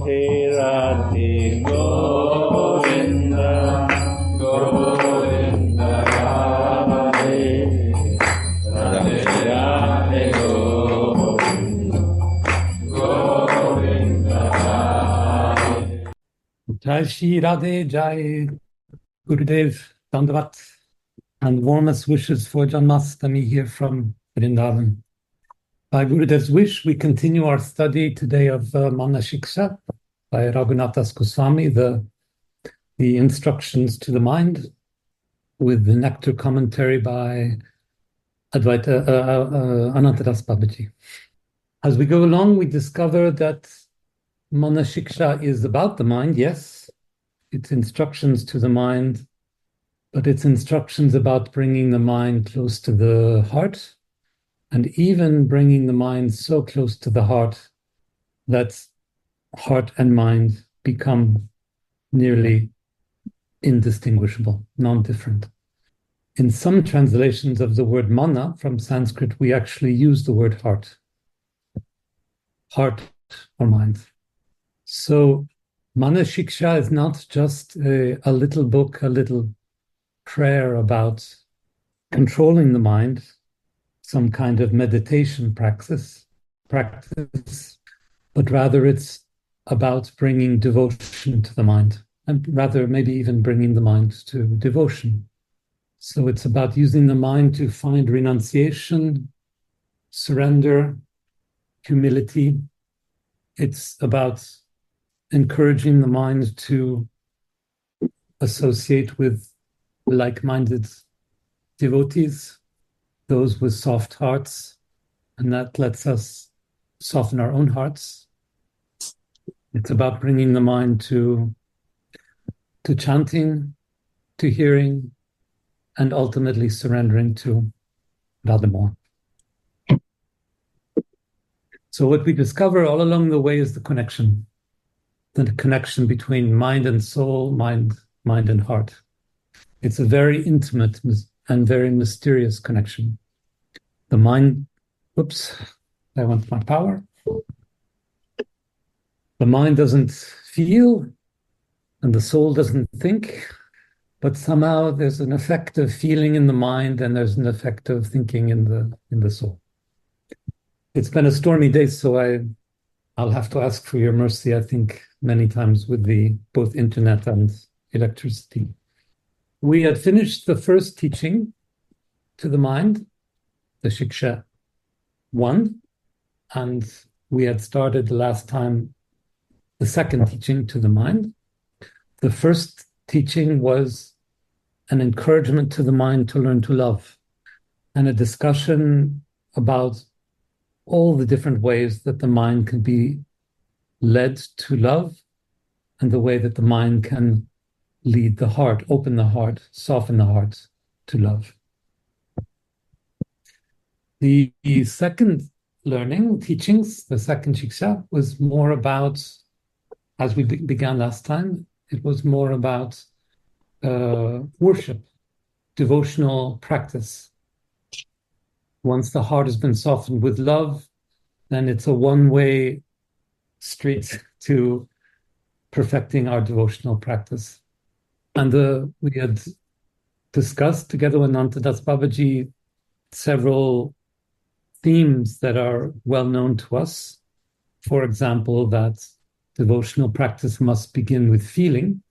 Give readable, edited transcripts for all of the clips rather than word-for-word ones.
Radhe Govinda Govinda Radhe Radhe Radhe Govinda Govinda Radhe. Jai Shri Radhe, Jai Gurudev, Dandavat, and warmest wishes for Janmashtami here from Vrindavan. By Gurudev's wish, we continue our study today of Manah Siksa by Raghunathas Goswami, the instructions to the mind, with the nectar commentary by Anantadas Babaji. As we go along, we discover that Manah Siksa is about the mind, yes. It's instructions to the mind, but it's instructions about bringing the mind close to the heart, and even bringing the mind so close to the heart that heart and mind become nearly indistinguishable, non-different. In some translations of the word mana from Sanskrit, we actually use the word heart or mind. So Manah Siksa is not just a little book, a little prayer about controlling the mind, some kind of meditation practice, but rather it's about bringing devotion to the mind, and rather maybe even bringing the mind to devotion. So it's about using the mind to find renunciation, surrender, humility. It's about encouraging the mind to associate with like-minded devotees, those with soft hearts, and that lets us soften our own hearts. It's about bringing the mind to chanting, to hearing, and ultimately surrendering to Radha. So what we discover all along the way is the connection between mind and soul, mind and heart. It's a very intimate and very mysterious connection. The mind, I want my power. The mind doesn't feel and the soul doesn't think, but somehow there's an effect of feeling in the mind and there's an effect of thinking in the soul. It's been a stormy day, so I'll have to ask for your mercy, I think, many times with both internet and electricity. We had finished the first teaching to the mind, the Shiksha 1, and we had started the last time the second teaching to the mind. The first teaching was an encouragement to the mind to learn to love, and a discussion about all the different ways that the mind can be led to love, and the way that the mind can lead the heart, open the heart, soften the heart to love. The second teachings, the second Shiksha, was more about, as we began last time, it was more about worship, devotional practice. Once the heart has been softened with love, then it's a one-way street to perfecting our devotional practice. And we had discussed together with Anantadas Babaji several themes that are well known to us. For example, that devotional practice must begin with feeling,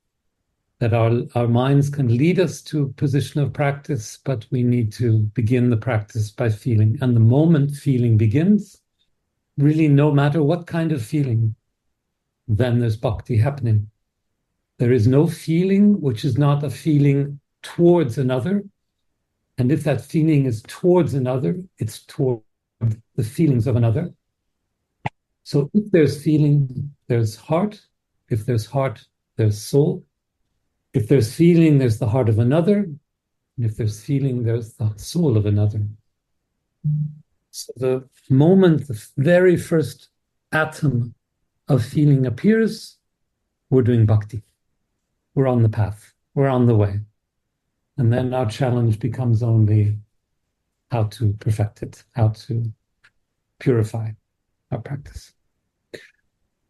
that our minds can lead us to a position of practice, but we need to begin the practice by feeling. And the moment feeling begins, really no matter what kind of feeling, then there's bhakti happening. There is no feeling which is not a feeling towards another. And if that feeling is towards another, it's toward the feelings of another. So if there's feeling, there's heart. If there's heart, there's soul. If there's feeling, there's the heart of another. And if there's feeling, there's the soul of another. So the moment the very first atom of feeling appears, we're doing bhakti. We're on the path. We're on the way. And then our challenge becomes only how to perfect it, how to purify our practice.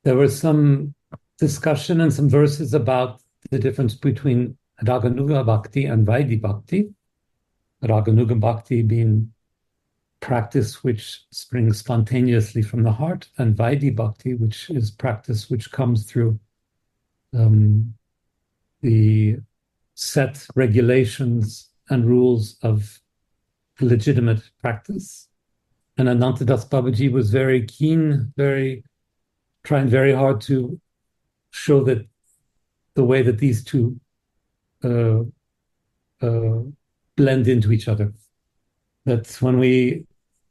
There were some discussion and some verses about the difference between Raganuga Bhakti and Vaidhi Bhakti. Raganuga Bhakti being practice which springs spontaneously from the heart, and Vaidhi Bhakti, which is practice which comes through the set regulations and rules of legitimate practice. And Anantadas Babaji was very keen, trying very hard to show that the way that these two blend into each other. That when we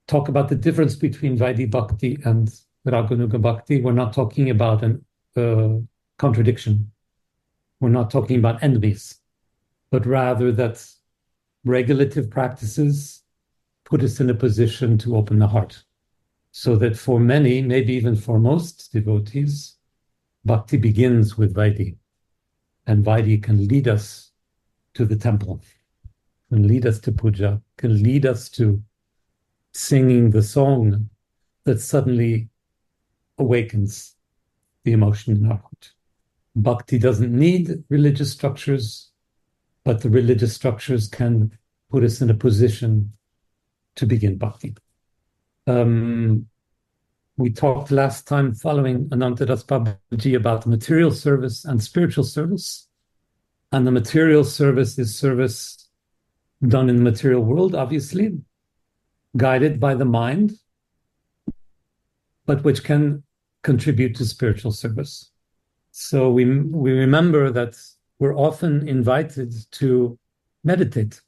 talk about the difference between Vaidhi Bhakti and Raganuga Bhakti, we're not talking about a contradiction. We're not talking about enemies, but rather that regulative practices put us in a position to open the heart. So that for many, maybe even for most devotees, Bhakti begins with Vaidhi. And Vaidhi can lead us to the temple, can lead us to puja, can lead us to singing the song that suddenly awakens the emotion in our heart. Bhakti doesn't need religious structures, but the religious structures can put us in a position to begin bhakti. We talked last time, following Anantadas Babaji, about material service and spiritual service. And the material service is service done in the material world, obviously, guided by the mind, but which can contribute to spiritual service. So we remember that we're often invited to meditate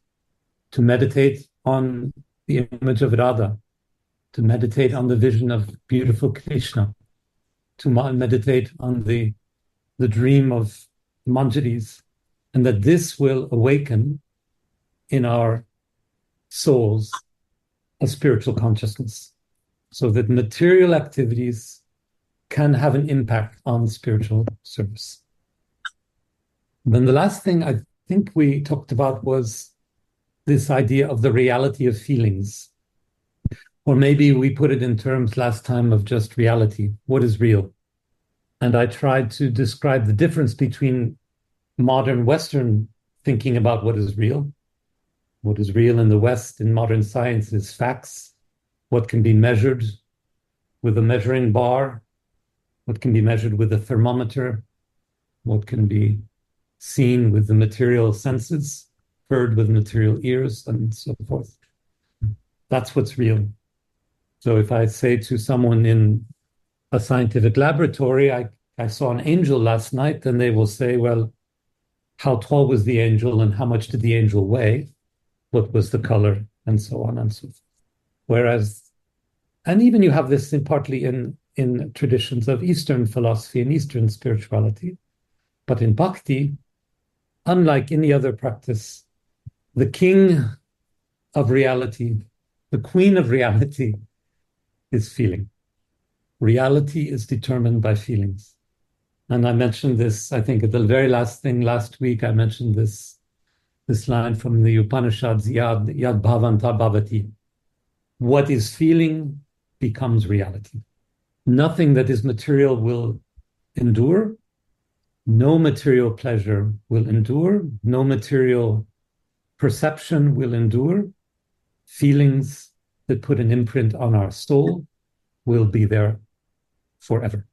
on the image of Radha, to meditate on the vision of beautiful Krishna, to meditate on the dream of Manjaris, and that this will awaken in our souls a spiritual consciousness, so that material activities can have an impact on spiritual service. Then the last thing I think we talked about was this idea of the reality of feelings. Or maybe we put it in terms last time of just reality. What is real? And I tried to describe the difference between modern Western thinking about what is real. What is real in the West, in modern science, is facts. What can be measured with a measuring bar, what can be measured with a thermometer, what can be seen with the material senses, heard with material ears, and so forth. That's what's real. So if I say to someone in a scientific laboratory, I saw an angel last night, then they will say, well, how tall was the angel and how much did the angel weigh? What was the color? And so on and so forth. Whereas, and even you have this partly in traditions of Eastern philosophy and Eastern spirituality, but in bhakti, unlike any other practice, the king of reality, the queen of reality, is feeling. Reality is determined by feelings. And I mentioned this, I think, at the very last thing last week, I mentioned this line from the Upanishads, Yad Bhavanta Bhavati. What is feeling becomes reality. Nothing that is material will endure. No material pleasure will endure. No material perception will endure. Feelings that put an imprint on our soul will be there forever.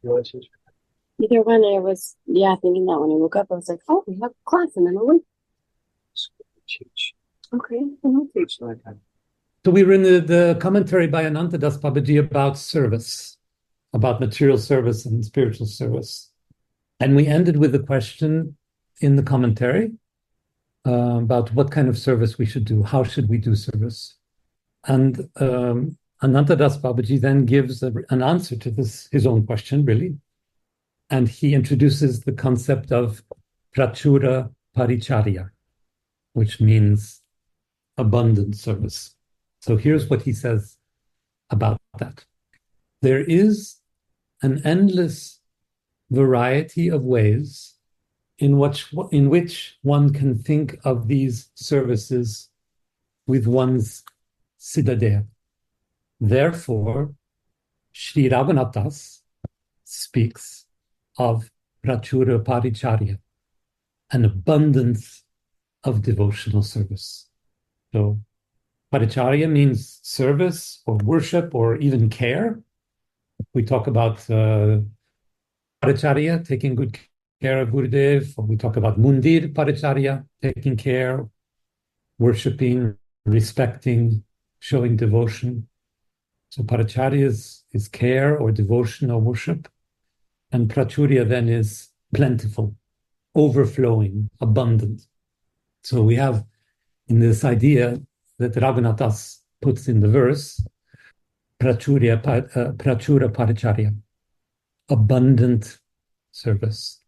Either when I was, thinking that when I woke up, I was like, oh, we have class, and then I went. Okay, I'll teach that time. So we were in the commentary by Anantadas Babaji about service, about material service and spiritual service. And we ended with a question in the commentary about what kind of service we should do. How should we do service? And Anantadas Babaji then gives an answer to this, his own question, really. And he introduces the concept of prachura paricharya, which means abundant service. So here's what he says about that. There is an endless variety of ways in which one can think of these services with one's siddhadeha. Therefore, Sri Raghunath Das speaks of prachura paricharya, an abundance of devotional service. So paricharya means service or worship or even care. We talk about paricharya, taking good care of Gurudev, or we talk about mundir paricharya, taking care, worshipping, respecting, showing devotion. So paricharya is care or devotion or worship. And prachurya then is plentiful, overflowing, abundant. So we have in this idea that Raghunathas puts in the verse, prachura paricharya, abundant service.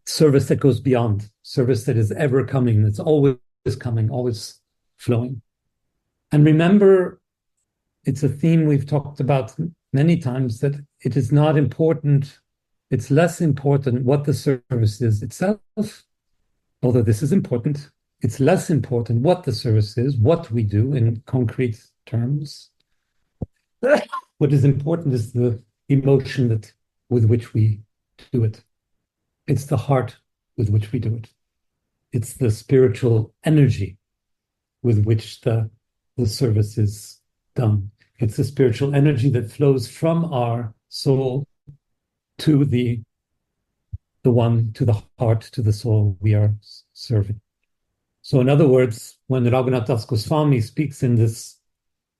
Service that goes beyond, service that is ever coming, that's always coming, always flowing. And remember, it's a theme we've talked about many times, that it is not important, it's less important what the service is itself, although this is important. It's less important what the service is, what we do in concrete terms. What is important is the emotion with which we do it. It's the heart with which we do it. It's the spiritual energy with which the service is done. It's the spiritual energy that flows from our soul to the one, to the heart, to the soul we are serving. So in other words, when Raghunath Das Goswami speaks in this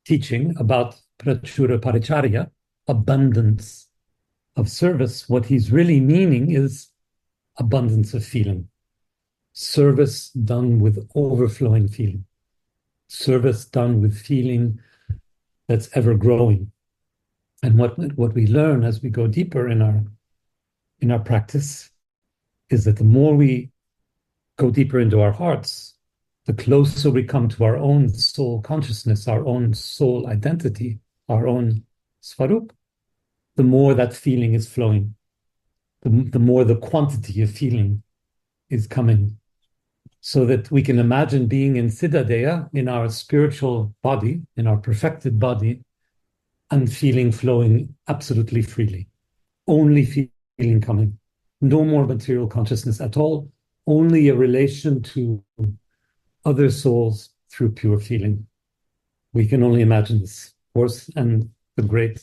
teaching about prachura paricharya, abundance of service, what he's really meaning is abundance of feeling. Service done with overflowing feeling. Service done with feeling that's ever growing. And what we learn as we go deeper in our practice is that the more we go deeper into our hearts, the closer we come to our own soul consciousness, our own soul identity, our own svarup, the more that feeling is flowing, the more the quantity of feeling is coming, so that we can imagine being in Siddhadeha, in our spiritual body, in our perfected body, and feeling flowing absolutely freely. Only feeling coming. No more material consciousness at all. Only a relation to other souls through pure feeling. We can only imagine this, of course, and the great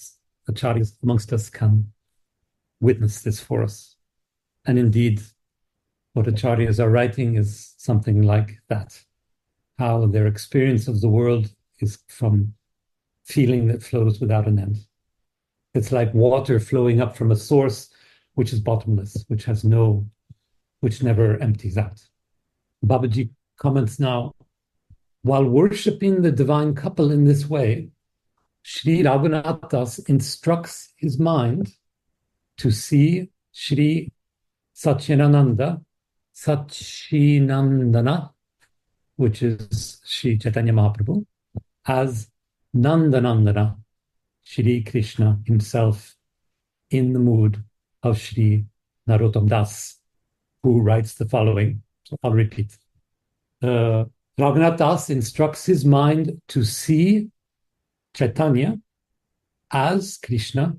acharyas amongst us can witness this for us. And indeed, what acharyas are writing is something like that, how their experience of the world is from feeling that flows without an end. It's like water flowing up from a source which is bottomless, which never empties out. Babaji comments now, while worshipping the divine couple in this way, Sri Raghunath Das instructs his mind to see Sri Satchidananda, Satchinandana, which is Sri Chaitanya Mahaprabhu, as Nandanandana, Shri Krishna himself, in the mood of Shri Narottam Das, who writes the following. So I'll repeat. Raghunath Das instructs his mind to see Chaitanya as Krishna,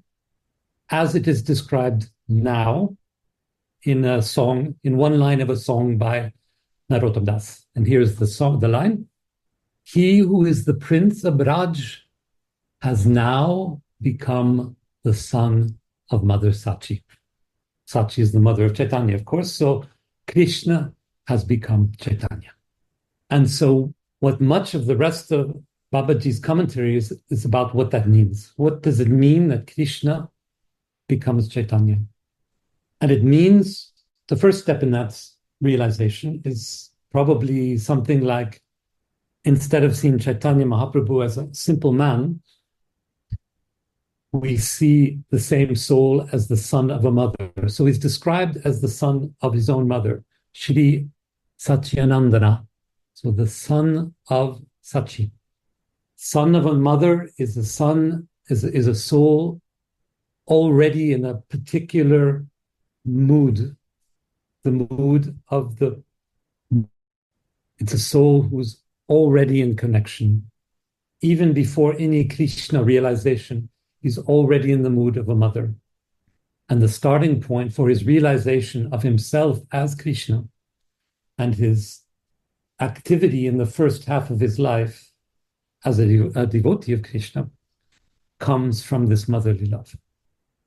as it is described now in a song, in one line of a song by Narottam Das. And here's the line. He who is the prince of Braj has now become the son of Mother Sachi. Sachi is the mother of Chaitanya, of course. So Krishna has become Chaitanya. And so what much of the rest of Babaji's commentary is about what that means. What does it mean that Krishna becomes Chaitanya? And it means the first step in that realization is probably something like, instead of seeing Chaitanya Mahaprabhu as a simple man, we see the same soul as the son of a mother. So he's described as the son of his own mother, Shri Satchidananda. So the son of Sachi. Son of a mother is a soul already in a particular mood. The mood of it's a soul who's already in connection. Even before any Krishna realization, he's already in the mood of a mother. and the starting point for his realization of himself as Krishna and his activity in the first half of his life as a devotee of Krishna comes from this motherly love.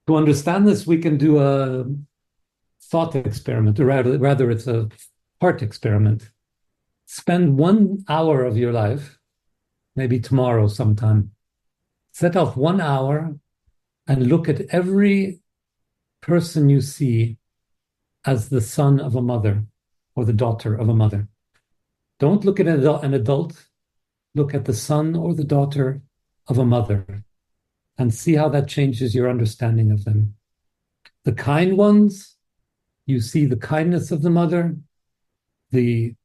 To understand this, we can do a thought experiment, or rather it's a heart experiment. Spend 1 hour of your life, maybe tomorrow sometime, set off 1 hour and look at every person you see as the son of a mother or the daughter of a mother. Don't look at an adult, look at the son or the daughter of a mother and see how that changes your understanding of them. The kind ones, you see the kindness of the mother. The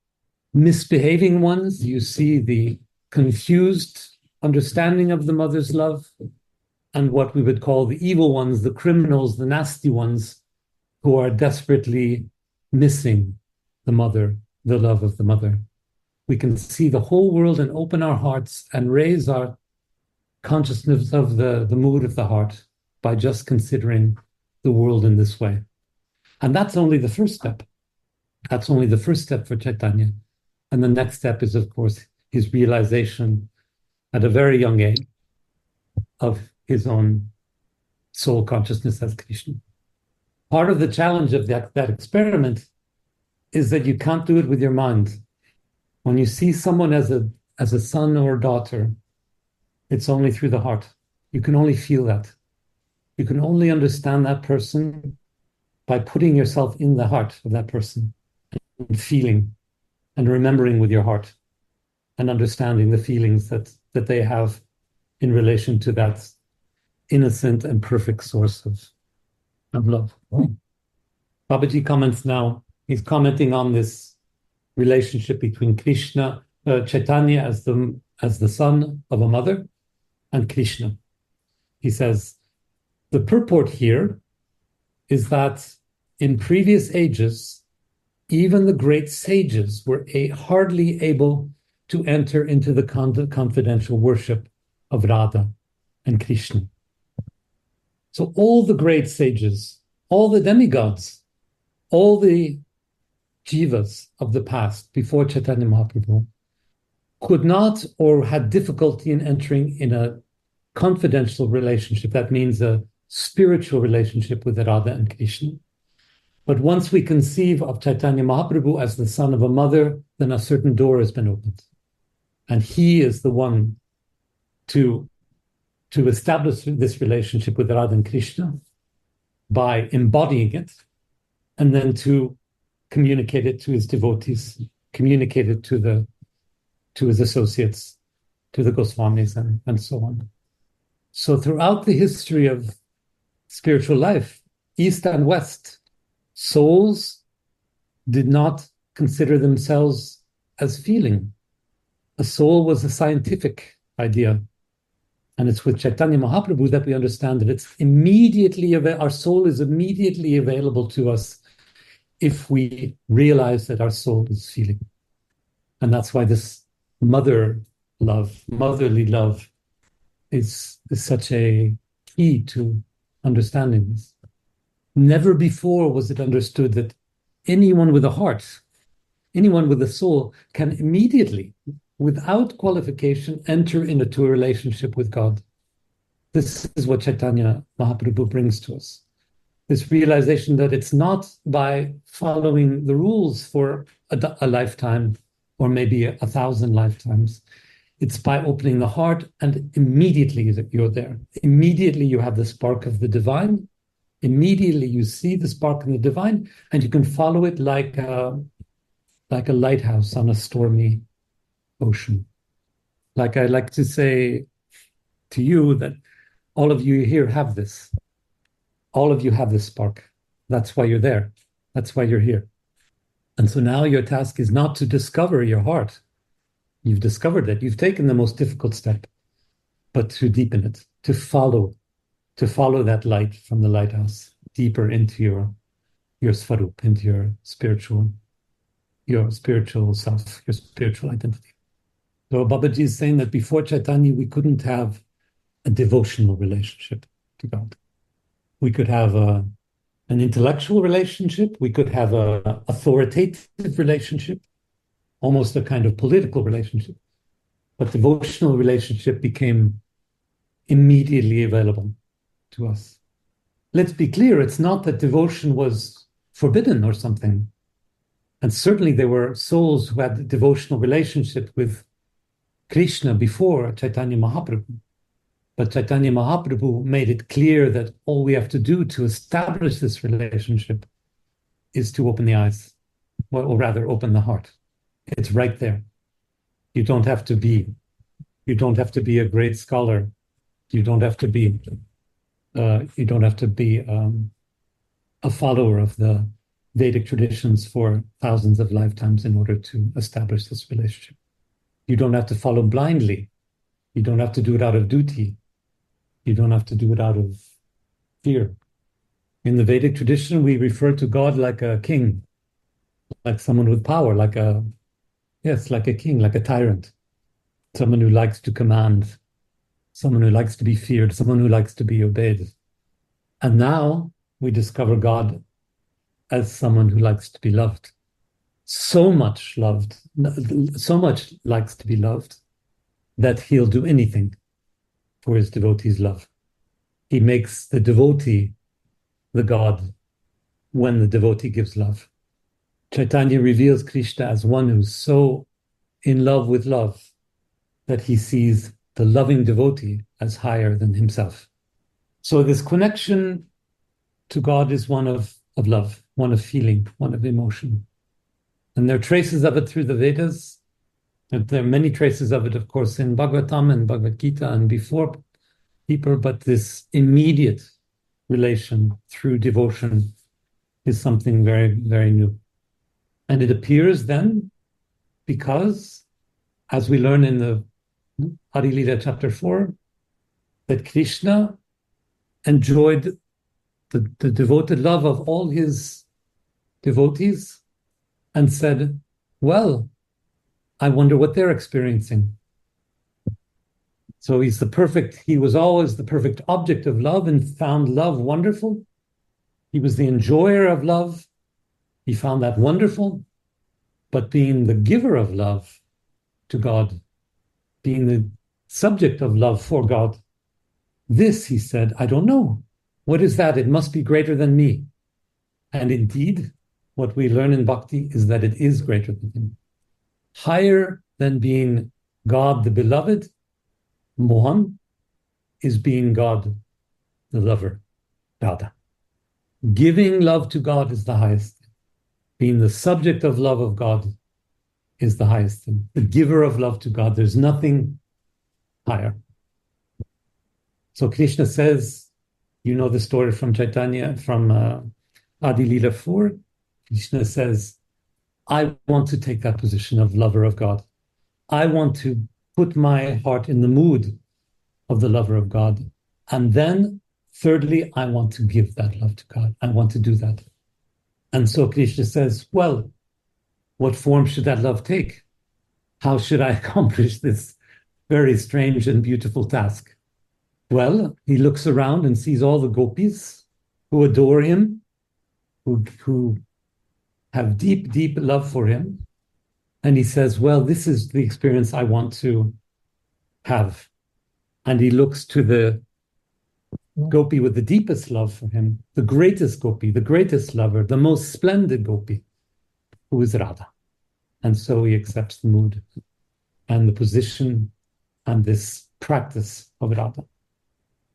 misbehaving ones, you see the confused understanding of the mother's love. And what we would call the evil ones, the criminals, the nasty ones, who are desperately missing the mother, the love of the mother. We can see the whole world and open our hearts and raise our consciousness of the mood of the heart by just considering the world in this way. And that's only the first step. That's only the first step for Chaitanya. And the next step is, of course, his realization at a very young age of his own soul consciousness as Krishna. Part of the challenge of that experiment is that you can't do it with your mind. When you see someone as a son or a daughter, it's only through the heart. You can only feel that. You can only understand that person by putting yourself in the heart of that person and feeling and remembering with your heart and understanding the feelings that they have in relation to that innocent and perfect source of love. Babaji comments now, he's commenting on this relationship between Krishna, Chaitanya as the son of a mother, and Krishna. He says, the purport here is that in previous ages, even the great sages were hardly able to enter into the confidential worship of Radha and Krishna. So all the great sages, all the demigods, all the jivas of the past before Chaitanya Mahaprabhu could not or had difficulty in entering in a confidential relationship. That means a spiritual relationship with Radha and Krishna. But once we conceive of Chaitanya Mahaprabhu as the son of a mother, then a certain door has been opened. And he is the one to establish this relationship with Radha and Krishna by embodying it, and then to communicate it to his devotees, communicate it to his associates, to the Goswamis, and so on. So throughout the history of spiritual life, East and West, souls did not consider themselves as feeling. A soul was a scientific idea. And it's with Chaitanya Mahaprabhu that we understand that it's our soul is immediately available to us if we realize that our soul is feeling. And that's why this motherly love is such a key to understanding this. Never before was it understood that anyone with a heart, anyone with a soul can immediately, without qualification, enter into a relationship with God. This is what Chaitanya Mahaprabhu brings to us. This realization that it's not by following the rules for a lifetime or maybe 1,000 lifetimes. It's by opening the heart, and immediately you're there. Immediately you have the spark of the divine. Immediately you see the spark in the divine, and you can follow it like a lighthouse on a stormy ocean. Like I like to say to you that all of you here have this. All of you have this spark. That's why you're there. That's why you're here. And so now your task is not to discover your heart. You've discovered it. You've taken the most difficult step, but to deepen it, to follow that light from the lighthouse deeper into your svarup, into your spiritual self, your spiritual identity. So Babaji is saying that before Chaitanya, we couldn't have a devotional relationship to God. We could have an intellectual relationship. We could have an authoritative relationship, almost a kind of political relationship. But devotional relationship became immediately available to us. Let's be clear, it's not that devotion was forbidden or something. And certainly there were souls who had a devotional relationship with Krishna before Chaitanya Mahaprabhu. But Chaitanya Mahaprabhu made it clear that all we have to do to establish this relationship is to open the eyes, or rather open the heart. It's right there. You don't have to be a great scholar. You don't have to be a follower of the Vedic traditions for thousands of lifetimes in order to establish this relationship. You don't have to follow blindly. You don't have to do it out of duty. You don't have to do it out of fear. In the Vedic tradition, we refer to God like a king, like someone with power, like a king, like a tyrant, someone who likes to command, someone who likes to be feared, someone who likes to be obeyed. And now we discover God as someone who likes to be loved. So much loved, so much likes to be loved that he'll do anything for his devotees' love. He makes the devotee the God when the devotee gives love. Chaitanya reveals Krishna as one who's so in love with love that he sees the loving devotee as higher than himself. So this connection to God is one of love, one of feeling, one of emotion. And there are traces of it through the Vedas. There are many traces of it, of course, in Bhagavatam and Bhagavad Gita and before deeper, but this immediate relation through devotion is something very, very new. And it appears then because, as we learn in the Adi Lila chapter 4, that Krishna enjoyed the devoted love of all his devotees and said, well, I wonder what they're experiencing. So he was always the perfect object of love and found love wonderful. He was the enjoyer of love. He found that wonderful. But being the giver of love to God, being the subject of love for God, this, he said, I don't know. What is that? It must be greater than me. And indeed, what we learn in Bhakti is that it is greater than him. Higher than being God the beloved, Mohan, is being God the lover, Radha. Giving love to God is the highest thing. Being the subject of love of God is the highest thing. The giver of love to God, there's nothing higher. So Krishna says, you know the story from Chaitanya, from Adi Lila 4. Krishna says, I want to take that position of lover of God. I want to put my heart in the mood of the lover of God. And then, thirdly, I want to give that love to God. I want to do that. And so Krishna says, well, what form should that love take? How should I accomplish this very strange and beautiful task? Well, he looks around and sees all the gopis who adore him, who have deep, deep love for him. And he says, well, this is the experience I want to have. And he looks to the gopi with the deepest love for him, the greatest gopi, the greatest lover, the most splendid gopi, who is Radha. And so he accepts the mood and the position and this practice of Radha.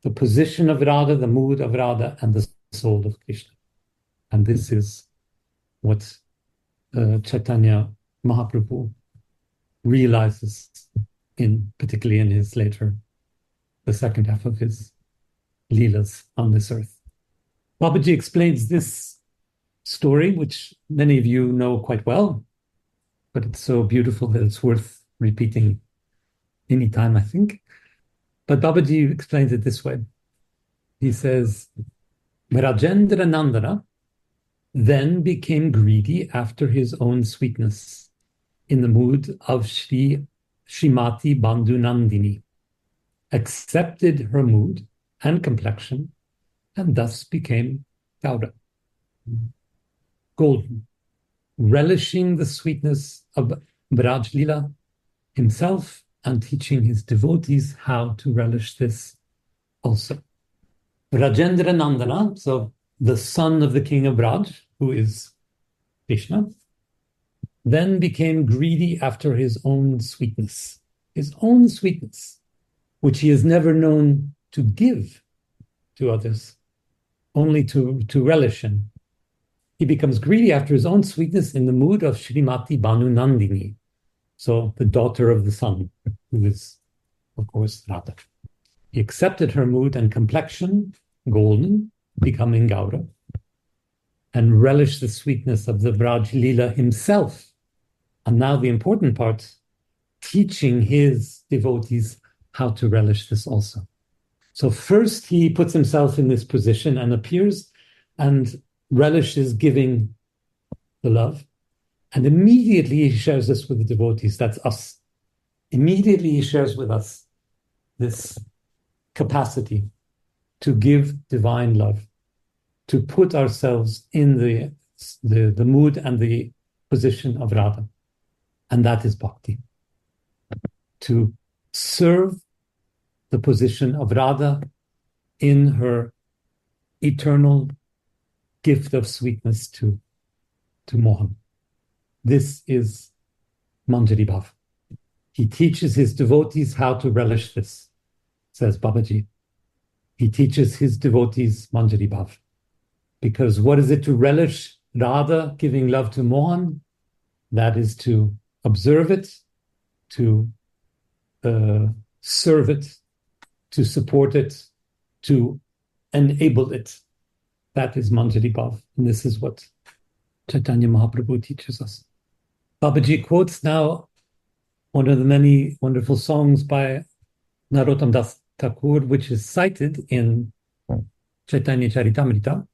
The position of Radha, the mood of Radha, and the soul of Krishna. And this is what Chaitanya Mahaprabhu realizes particularly in his the second half of his Leelas on this earth. Babaji explains this story, which many of you know quite well, but it's so beautiful that it's worth repeating anytime, I think. But Babaji explains it this way. He says, Rajendra Nandana then became greedy after his own sweetness in the mood of Srimati Bandhu Nandini, accepted her mood and complexion, and thus became Gaura. golden, relishing the sweetness of Braj Lila himself and teaching his devotees how to relish this also. Rajendra Nandana, so the son of the king of Braj, who is Krishna, then became greedy after his own sweetness, which he has never known to give to others, only to relish in. He becomes greedy after his own sweetness in the mood of Srimati Banu Nandini, so the daughter of the sun, who is, of course, Radha. He accepted her mood and complexion, golden, becoming Gaura, and relished the sweetness of the Braj Lila himself. And now the important part, teaching his devotees how to relish this also. So first he puts himself in this position and appears and relishes giving the love. And immediately he shares this with the devotees. That's us. Immediately he shares with us this capacity to give divine love, to put ourselves in the mood and the position of Radha. And that is bhakti. To serve the position of Radha in her eternal gift of sweetness to Mohan. This is Manjari Bhav. He teaches his devotees how to relish this, says Babaji. He teaches his devotees Manjari Bhav. Because what is it to relish Radha giving love to Mohan? That is to observe it, to serve it, to support it, to enable it. That is Manjari Bhav. And this is what Chaitanya Mahaprabhu teaches us. Babaji quotes now one of the many wonderful songs by Narottam Das Thakur, which is cited in Chaitanya Charitamrita.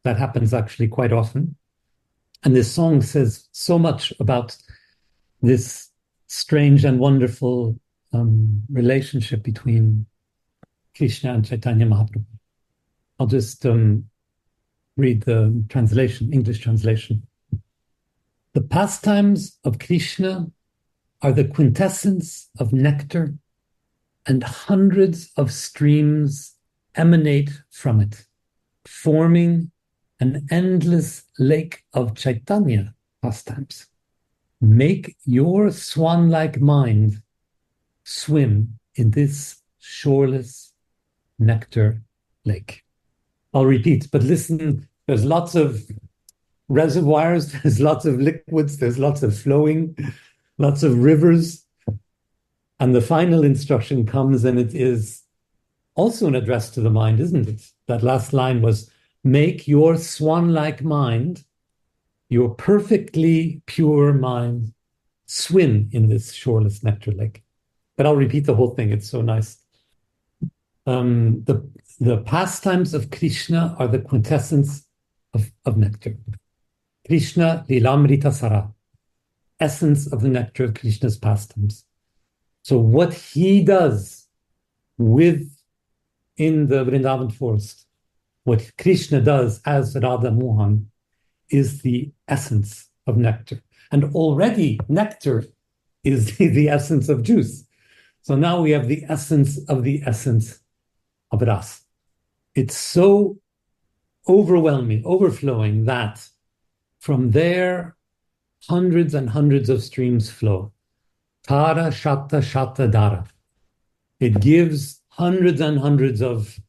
That happens actually quite often. And this song says so much about this strange and wonderful relationship between Krishna and Chaitanya Mahaprabhu. I'll just read the translation, English translation. The pastimes of Krishna are the quintessence of nectar, and hundreds of streams emanate from it, forming an endless lake of Chaitanya pastimes. Make your swan-like mind swim in this shoreless nectar lake. I'll repeat, but listen, there's lots of reservoirs, there's lots of liquids, there's lots of flowing, lots of rivers. And the final instruction comes, and it is also an address to the mind, isn't it? That last line was, make your swan-like mind, your perfectly pure mind, swim in this shoreless nectar lake. But I'll repeat the whole thing, it's so nice. The pastimes of Krishna are the quintessence of nectar. Krishna Lilamrita Sara, essence of the nectar of Krishna's pastimes. So what he does in the Vrindavan forest, what Krishna does as Radha Mohan is the essence of nectar. And already nectar is the essence of juice. So now we have the essence of ras. It's so overwhelming, overflowing that from there, hundreds and hundreds of streams flow. Tara, Shata, Shata, Dara. It gives hundreds and hundreds of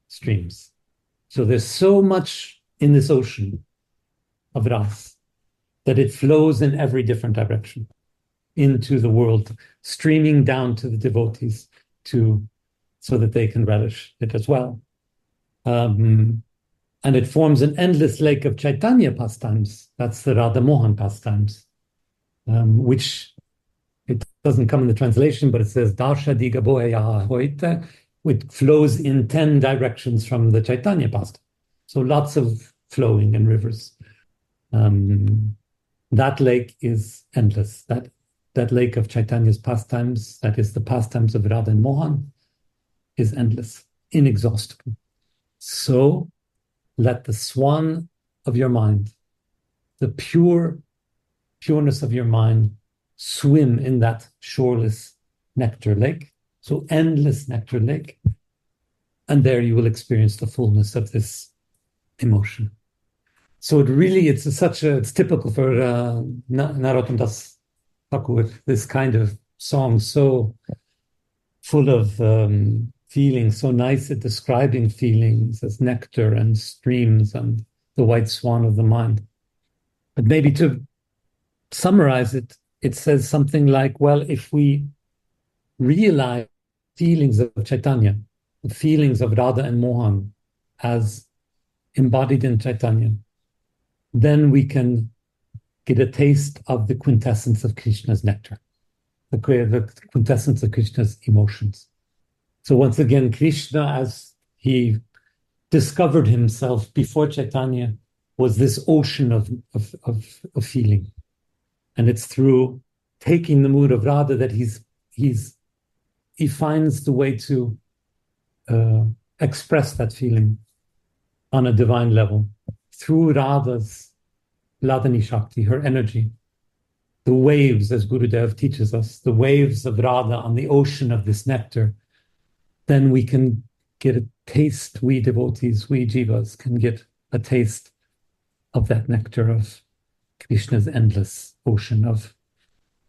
streams. So there's so much in this ocean of ras that it flows in every different direction into the world, streaming down to the devotees so that they can relish it as well. And it forms an endless lake of Chaitanya pastimes. That's the Radha Mohan pastimes, which it doesn't come in the translation, but it says Darsha Diga Boya Hoita, which flows in 10 directions from the Chaitanya pastime. So lots of flowing and rivers. That lake is endless. That lake of Chaitanya's pastimes, that is the pastimes of Radha and Mohan, is endless, inexhaustible. So let the swan of your mind, the pureness of your mind, swim in that shoreless nectar lake. So endless nectar lake. And there you will experience the fullness of this emotion. So it's typical for Narottam Das Thakur, this kind of song, so full of feelings, so nice at describing feelings as nectar and streams and the white swan of the mind. But maybe to summarize it, it says something like, well, if we realize feelings of Chaitanya, the feelings of Radha and Mohan as embodied in Chaitanya, then we can get a taste of the quintessence of Krishna's nectar, the quintessence of Krishna's emotions. So once again, Krishna, as he discovered himself before Chaitanya, was this ocean of feeling. And it's through taking the mood of Radha that he finds the way to express that feeling on a divine level through Radha's Ladani Shakti, her energy. The waves, as Gurudev teaches us, the waves of Radha on the ocean of this nectar, then we can get a taste, we devotees, we jivas can get a taste of that nectar of Krishna's endless ocean of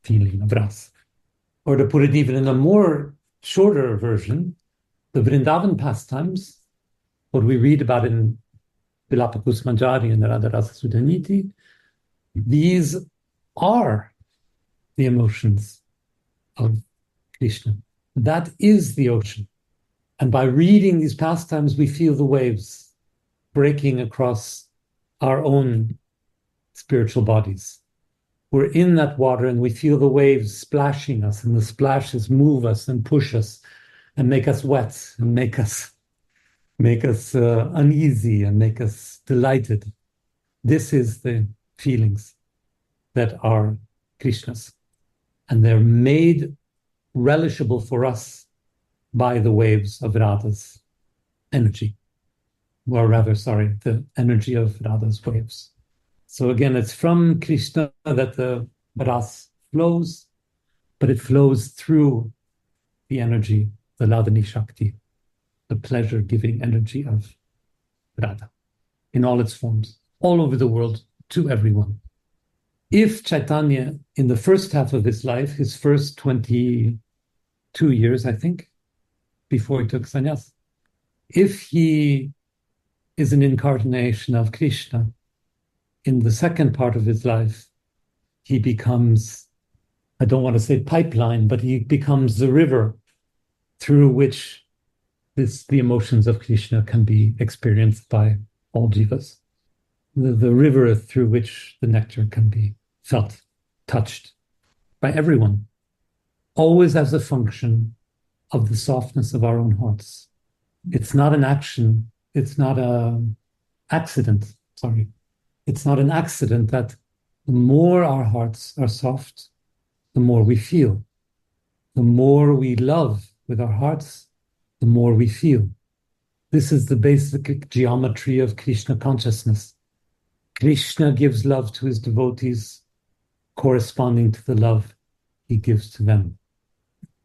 feeling, of rasa. Or to put it even in a more shorter version, the Vrindavan pastimes, what we read about in Vilapa Kusmanjari and Radha Rasa Sudhaniti, these are the emotions of Krishna. That is the ocean. And by reading these pastimes, we feel the waves breaking across our own spiritual bodies. We're in that water and we feel the waves splashing us, and the splashes move us and push us and make us wet and make us uneasy and make us delighted. This is the feelings that are Krishna's. And they're made relishable for us by the waves of Radha's energy. Or rather, the energy of Radha's waves. So again, it's from Krishna that the ras flows, but it flows through the energy, the Ladani Shakti, the pleasure-giving energy of Radha in all its forms, all over the world, to everyone. If Chaitanya, in the first half of his life, his first 22 years, I think, before he took sannyas, if he is an incarnation of Krishna, in the second part of his life, he becomes, I don't want to say pipeline, but he becomes the river through which the emotions of Krishna can be experienced by all jivas. The river through which the nectar can be felt, touched by everyone, always as a function of the softness of our own hearts. It's not an action, it's not an accident, It's not an accident that the more our hearts are soft, the more we feel. The more we love with our hearts, the more we feel. This is the basic geometry of Krishna consciousness. Krishna gives love to his devotees corresponding to the love he gives to them.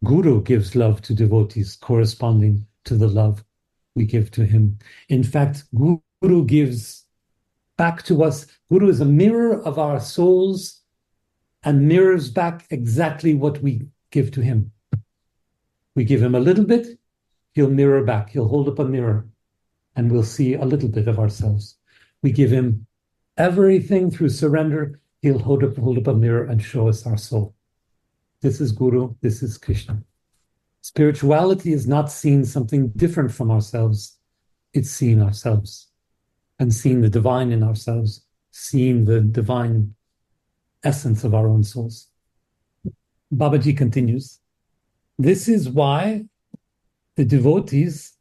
Guru gives love to devotees corresponding to the love we give to him. In fact, Guru gives back to us. Guru is a mirror of our souls and mirrors back exactly what we give to him. We give him a little bit, he'll mirror back. He'll hold up a mirror and we'll see a little bit of ourselves. We give him everything through surrender, he'll hold up a mirror and show us our soul. This is Guru, this is Krishna. Spirituality is not seeing something different from ourselves. It's seeing ourselves and seeing the divine in ourselves, seeing the divine essence of our own souls. Babaji continues, this is why the devotees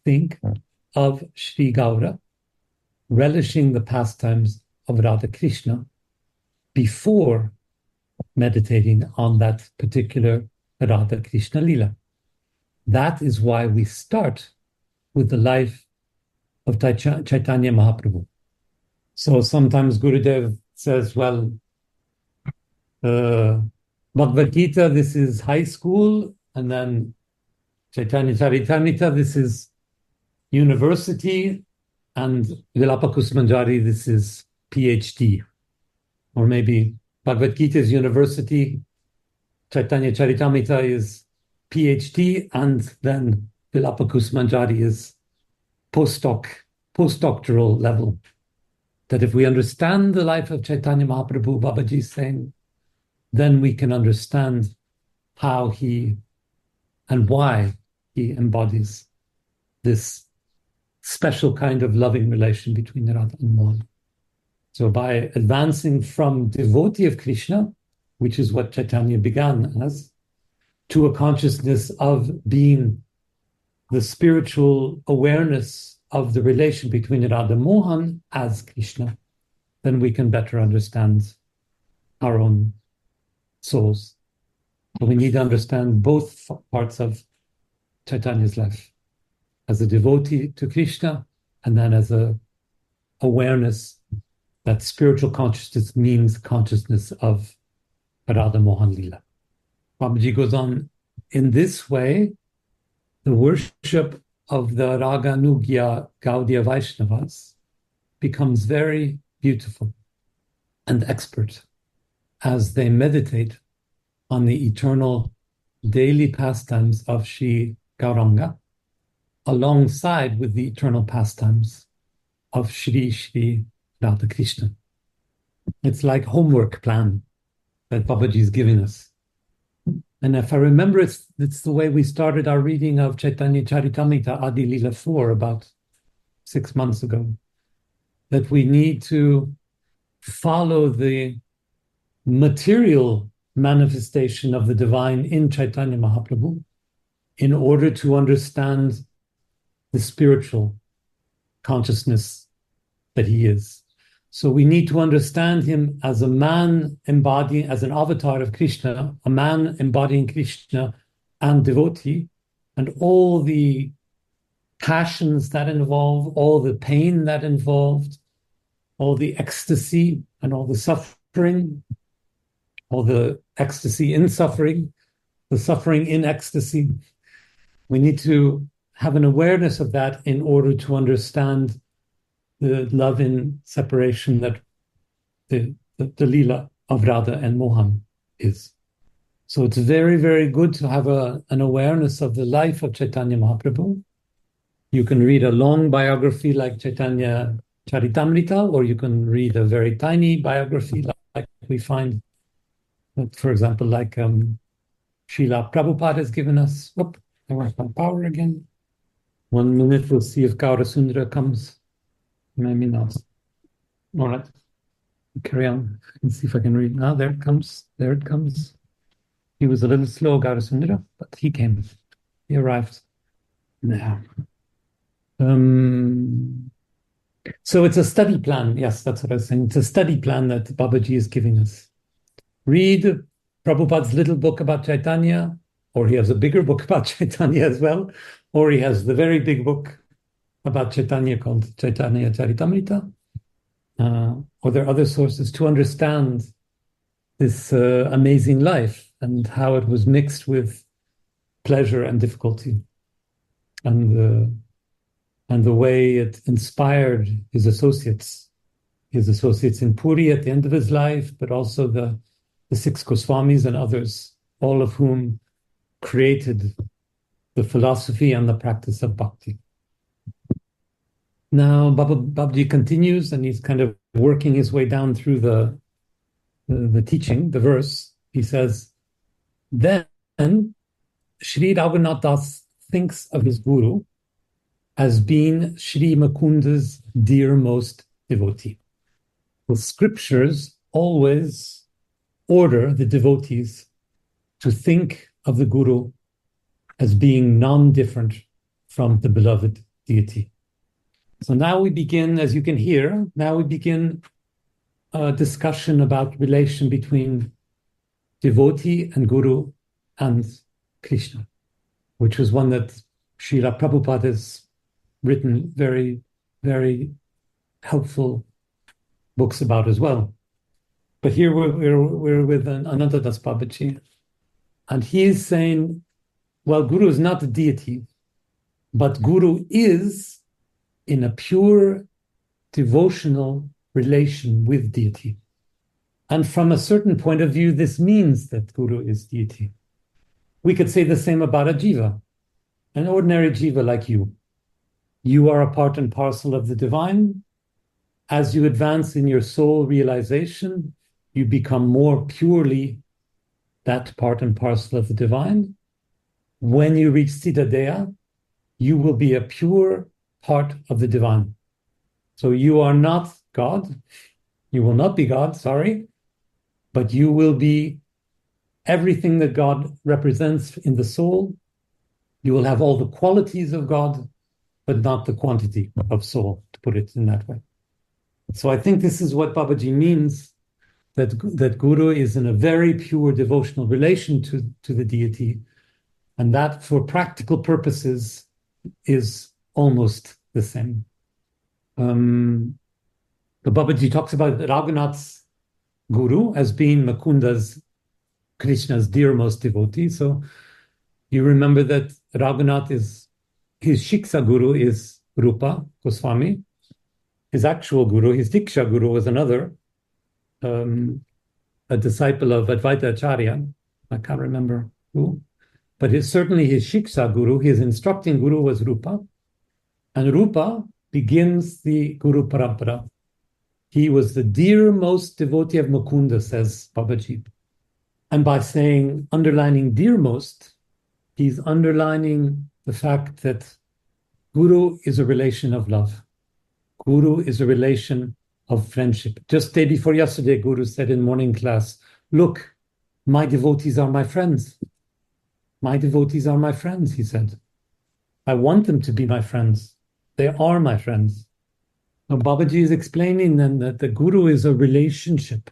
think of Sri Gaura, relishing the pastimes of Radha Krishna before meditating on that particular Radha Krishna Lila. That is why we start with the life of Chaitanya Mahaprabhu. So sometimes Gurudev says, well, Bhagavad Gita, this is high school, and then Chaitanya Charitamrita, this is university, and Vilapakusmanjari, this is PhD. Or maybe Bhagavad Gita is university, Chaitanya Charitamrita is PhD, and then Vilapakusmanjari is postdoctoral level. That if we understand the life of Chaitanya Mahaprabhu, Babaji is saying, then we can understand how he and why he embodies this special kind of loving relation between Radha and Mohan. So by advancing from devotee of Krishna, which is what Chaitanya began as, to a consciousness of being the spiritual awareness of the relation between Radha and Mohan as Krishna, then we can better understand our own souls. So we need to understand both parts of Chaitanya's life, as a devotee to Krishna, and then as a awareness that spiritual consciousness means consciousness of Radha Mohan Lila. Babaji goes on, in this way, the worship of the Raganugya Gaudiya Vaishnavas becomes very beautiful and expert as they meditate on the eternal daily pastimes of Sri Gauranga, alongside with the eternal pastimes of Shri Shri Radha Krishna. It's like homework plan that Babaji is giving us. And if I remember, it's the way we started our reading of Chaitanya Charitamrita Adi Lila 4 about 6 months ago, that we need to follow the material manifestation of the divine in Chaitanya Mahaprabhu in order to understand the spiritual consciousness that he is. So we need to understand him as a man embodying, as an avatar of Krishna, a man embodying Krishna and devotee, and all the passions that involve, all the pain that involved, all the ecstasy and all the suffering, all the ecstasy in suffering, the suffering in ecstasy. We need to have an awareness of that in order to understand the love in separation that the Leela of Radha and Mohan is. So it's very, very good to have an awareness of the life of Chaitanya Mahaprabhu. You can read a long biography like Chaitanya Charitamrita, or you can read a very tiny biography like we find, for example, like Srila Prabhupada has given us. Whoop, I went my power again. 1 minute, we'll see if Gaura Sundara comes. Maybe not. All right. Carry on. Let's see if I can read. Now, there it comes. There it comes. He was a little slow, Gaura Sundara, but he came. He arrived. Now. So it's a study plan. Yes, that's what I was saying. It's a study plan that Babaji is giving us. Read Prabhupada's little book about Chaitanya, or he has a bigger book about Chaitanya as well, or he has the very big book about Chaitanya called Chaitanya Charitamrita, or there are other sources to understand this amazing life and how it was mixed with pleasure and difficulty, and the way it inspired his associates in Puri at the end of his life, but also the 6 Goswamis and others, all of whom created the philosophy and the practice of bhakti. Now, Babaji continues, and he's kind of working his way down through the teaching, the verse. He says, then Sri Raghunath Das thinks of his guru as being Sri Mukunda's dearmost devotee. The scriptures always order the devotees to think of the guru as being non-different from the beloved deity. So now we begin, as you can hear, a discussion about relation between devotee and guru and Krishna, which was one that Srila Prabhupada has written very, very helpful books about as well. But here we're with Ananta Das Babaji, and he is saying, well, Guru is not a deity, but Guru is in a pure devotional relation with deity. And from a certain point of view, this means that Guru is deity. We could say the same about a jiva, an ordinary jiva like you. You are a part and parcel of the divine. As you advance in your soul realization, you become more purely that part and parcel of the divine. When you reach Siddha Deha, you will be a pure part of the divine. So you are not God. You will not be God, sorry, but you will be everything that God represents in the soul. You will have all the qualities of God, but not the quantity of soul, to put it in that way. So I think this is what Babaji means, that Guru is in a very pure devotional relation to the deity, and that for practical purposes is almost the same. The Babaji talks about Raghunath's Guru as being Mukunda's, Krishna's dearmost devotee. So you remember that Raghunath is, his Siksa Guru is Rupa Goswami. His actual Guru, his Diksha Guru was another, a disciple of Advaita Acharya. I can't remember who. But certainly his Siksa Guru, his instructing Guru was Rupa. And Rupa begins the Guru Parampara. He was the dearmost devotee of Mukunda, says Babaji. And by saying, underlining dearmost, he's underlining the fact that Guru is a relation of love. Guru is a relation of friendship. Just day before yesterday, Guru said in morning class, look, my devotees are my friends. My devotees are my friends, he said. I want them to be my friends. They are my friends. Now, Babaji is explaining then that the Guru is a relationship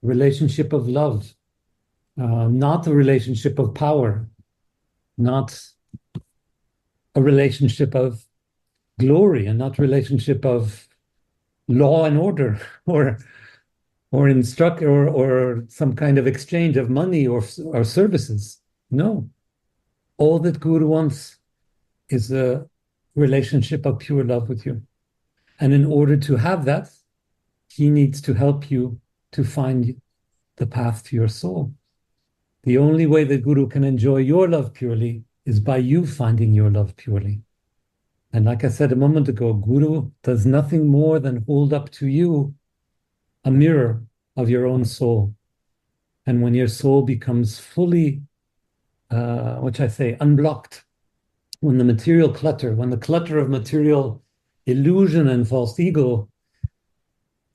of love, not a relationship of power, not a relationship of glory, and not a relationship of law and order, or instruct, or some kind of exchange of money or services. No. All that Guru wants is a relationship of pure love with you. And in order to have that, he needs to help you to find the path to your soul. The only way that Guru can enjoy your love purely is by you finding your love purely. And like I said a moment ago, Guru does nothing more than hold up to you a mirror of your own soul. And when your soul becomes fully, unblocked, when the clutter of material illusion and false ego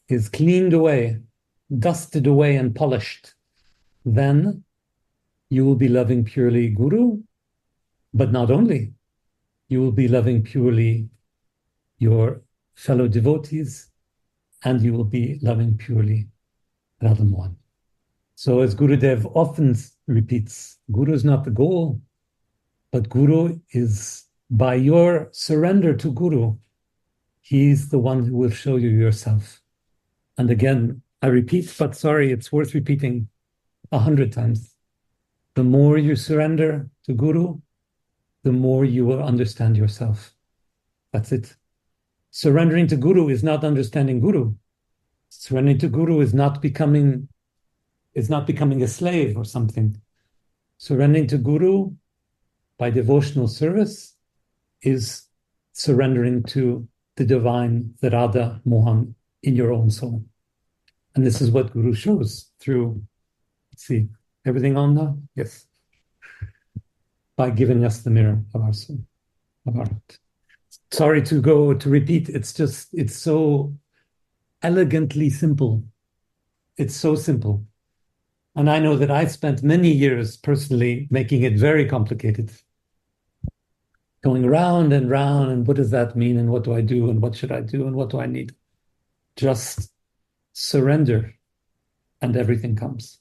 is cleaned away, dusted away and polished, then you will be loving purely Guru, but not only. You will be loving purely your fellow devotees, and you will be loving purely Radhamohan. So as Gurudev often repeats, Guru is not the goal, but Guru is, by your surrender to Guru, he's the one who will show you yourself. And again, I repeat, but sorry, it's worth repeating 100 times. The more you surrender to Guru, the more you will understand yourself. That's it. Surrendering to Guru is not understanding Guru. Surrendering to Guru is not becoming a slave or something. Surrendering to Guru by devotional service is surrendering to the divine, the Radha Mohan in your own soul. And this is what Guru shows through, let's see, everything on now? Yes. By giving us the mirror of our soul, of our heart. Sorry to repeat, it's so elegantly simple. It's so simple. And I know that I spent many years personally making it very complicated. Going round and round, and what does that mean, and what do I do, and what should I do, and what do I need? Just surrender, and everything comes.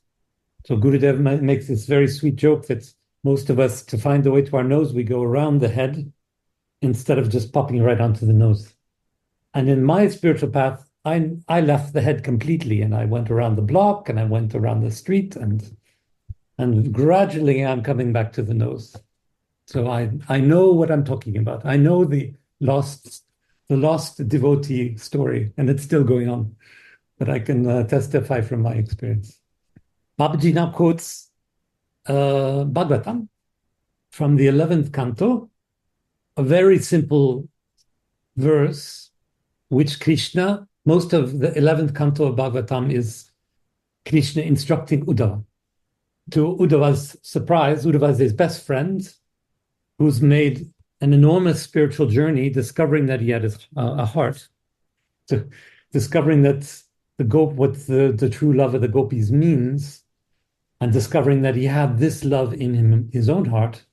So Gurudev makes this very sweet joke that most of us, to find the way to our nose, we go around the head instead of just popping right onto the nose. And in my spiritual path, I left the head completely, and I went around the block, and I went around the street, and gradually I'm coming back to the nose. So I know what I'm talking about. I know the lost devotee story, and it's still going on. But I can testify from my experience. Babaji now quotes Bhagavatam from the 11th canto, a very simple verse, which Krishna, most of the 11th canto of Bhagavatam is Krishna instructing Uddhava. To Uddhava's surprise, Uddhava is his best friend, who's made an enormous spiritual journey, discovering that he had a heart, discovering that what the true love of the gopis means, and discovering that he had this love in his own heart.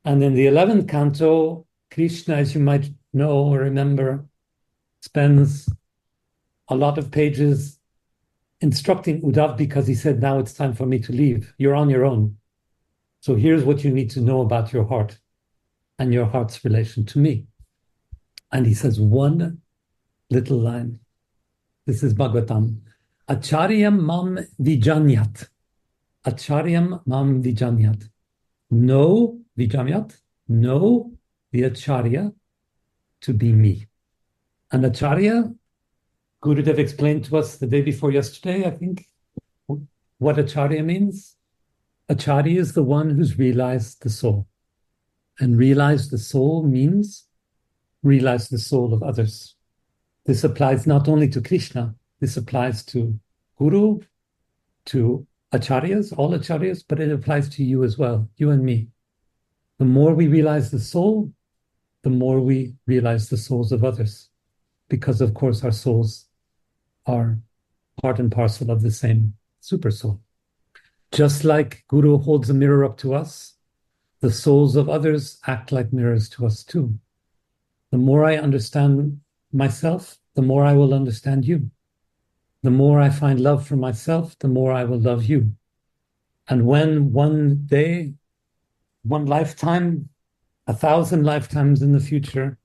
And in the 11th canto, Krishna, as you might know or remember, spends a lot of pages instructing Uddhava, because he said, now it's time for me to leave. You're on your own. So here's what you need to know about your heart and your heart's relation to me. And he says one little line. This is Bhagavatam. Acharyam mam vijanyat. Acharyam mam vijanyat. Know vijanyat. Know the Acharya to be me. And Acharya, Gurudev explained to us the day before yesterday, I think, what Acharya means. Acharya is the one who's realized the soul. And realize the soul means realize the soul of others. This applies not only to Krishna, this applies to Guru, to Acharyas, all Acharyas, but it applies to you as well, you and me. The more we realize the soul, the more we realize the souls of others. Because, of course, our souls are part and parcel of the same super soul. Just like Guru holds a mirror up to us, the souls of others act like mirrors to us too. The more I understand myself, the more I will understand you. The more I find love for myself, the more I will love you. And when one day, one lifetime, 1,000 lifetimes in the future,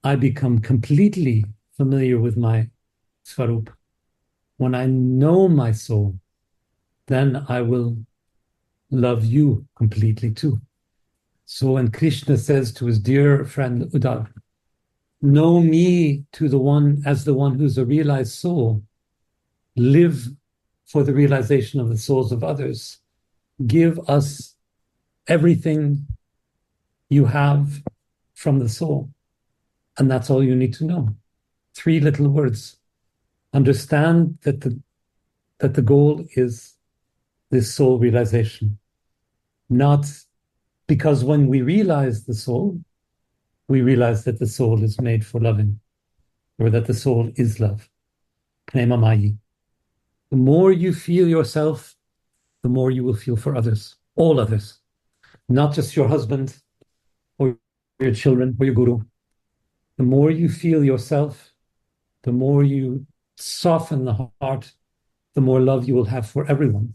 I become completely familiar with my Swarup, when I know my soul, then I will love you completely too. So when Krishna says to his dear friend Uddhava, know me as the one who's a realized soul, live for the realization of the souls of others, give us everything you have from the soul. And that's all you need to know. 3 little words. Understand that the goal is this soul realization. Not because when we realize the soul, we realize that the soul is made for loving, or that the soul is love. Prema Mayi. The more you feel yourself, the more you will feel for others, all others, not just your husband or your children or your guru. The more you feel yourself, the more you soften the heart, the more love you will have for everyone.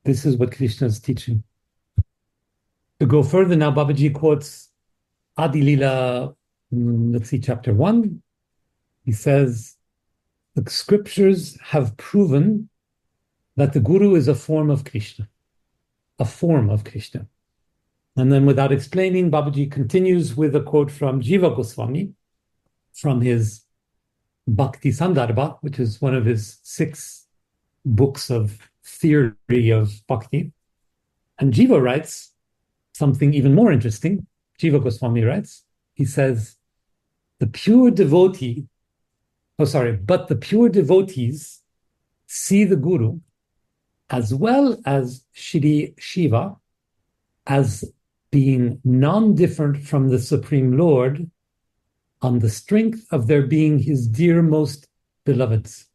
This is what Krishna is teaching. To go further now, Babaji quotes Adi Lila, chapter 1. He says, the scriptures have proven that the Guru is a form of Krishna. A form of Krishna. And then without explaining, Babaji continues with a quote from Jiva Goswami, from his Bhakti Sandarbha, which is one of his 6 books of theory of Bhakti. And Jiva writes something even more interesting. Jiva Goswami writes, he says, but the pure devotees see the Guru as well as Shri Shiva as being non-different from the Supreme Lord on the strength of their being his dear most beloveds.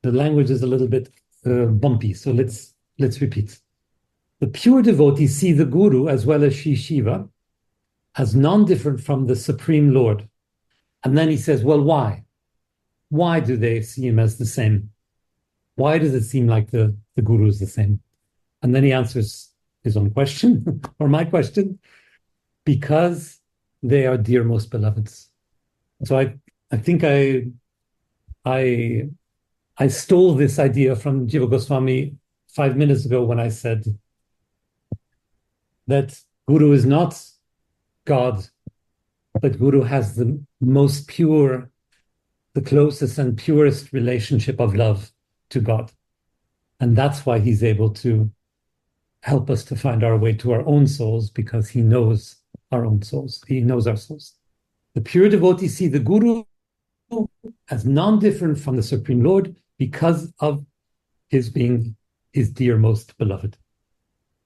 The language is a little bit bumpy, so let's repeat. The pure devotees see the Guru as well as Shri Shiva as non-different from the Supreme Lord. And then he says, well, why? Why do they see him as the same? Why does it seem like the Guru is the same? And then he answers his own question, or my question, because they are dear most beloveds. So I think I I stole this idea from Jiva Goswami 5 minutes ago when I said that Guru is not God, but Guru has the most pure, the closest and purest relationship of love to God. And that's why he's able to help us to find our way to our own souls, because he knows our own souls. He knows our souls. The pure devotees see the Guru as non-different from the Supreme Lord because of his being his dear most beloved.